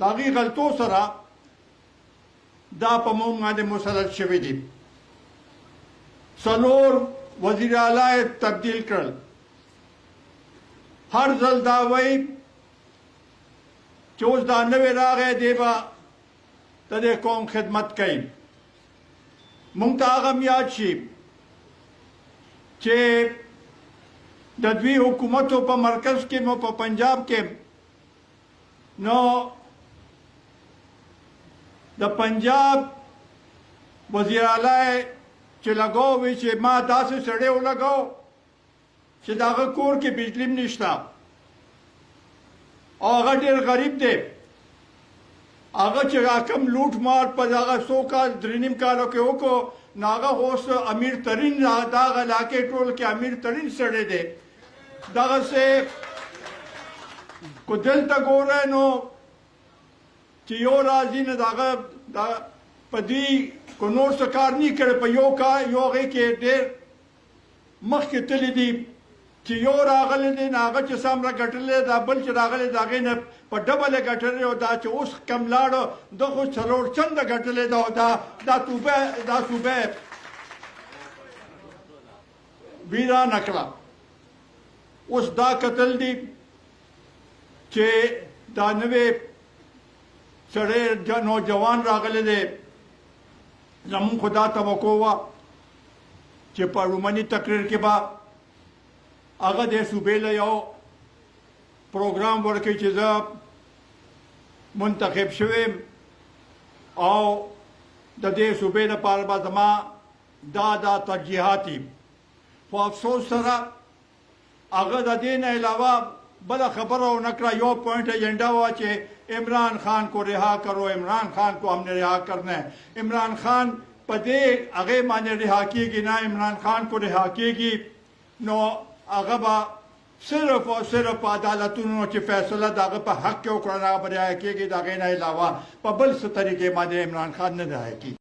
داغي غلطو سره دا په موږ باندې مسلط شوی دي. څلور وزیر اعلی تبدیل کړل. هر ځل دا وایي چې اوس دا نوی راغی دی به د دې قوم خدمت کوي. موږ ته هغه یاد شي چې د دوی حکومتو په مرکز کې مو په پنجاب کې نو د پنجاب وزیر اعلی چې لګاو وی چې ما داسې سړی ولګاو چې د هغه کور کې بجلی هم نشته او هغه ډېر غریب دی. هغه چې کم لوټ مار په دغه 100 کال 3.5 کالو کې وکړو نو هغه اوس امیر ترین دغه علاقې ټول کې امیر ترین سړی دی. دغسې کو دلته ګوره نو چې یو راځي نه د هغه په دې کو نور څه کار نه کړی په یو هغې کې ډېر مخکې تللی دي چې یو راغلی دی نه هغه چې سم را ګټلی دا بل چې راغلی د هغې نه په ډبل یې ګټلی او دا چې اوس کم لاړه ده خو 4 چنده ګټلی ده او دا صوبه ویرانه کړه. اوس دا کتل دي چې دا نوی سړی نوجوان راغلی دی. زمونږ خو دا توقع وه چې په رومني تقریر کې به هغه د صوبې له یو پروګرام ورکوي چې زه منتخب شویم او د دې صوبې لپاره به زما دا ترجیحات دي. خو افسوس سره هغه د دې نه علاوه بله خبره ونه کړه. یو پوائنٹ ایجنڈا ہوا کہ عمران خان کو رہا کرو, عمران خان کو ہم نے رہا کرنا ہے. عمران خان پدے اگے مانے رہا کیے گی نہ عمران خان کو رہا کیے گی نو هغه به صرف او صرف په عدالتونو چې فیصله د هغه په حق کې وکړه هغه به رعایه کېږي. د هغې نه علاوه په بل څه طریقې باندې عمران خان نه رعایه کېږي.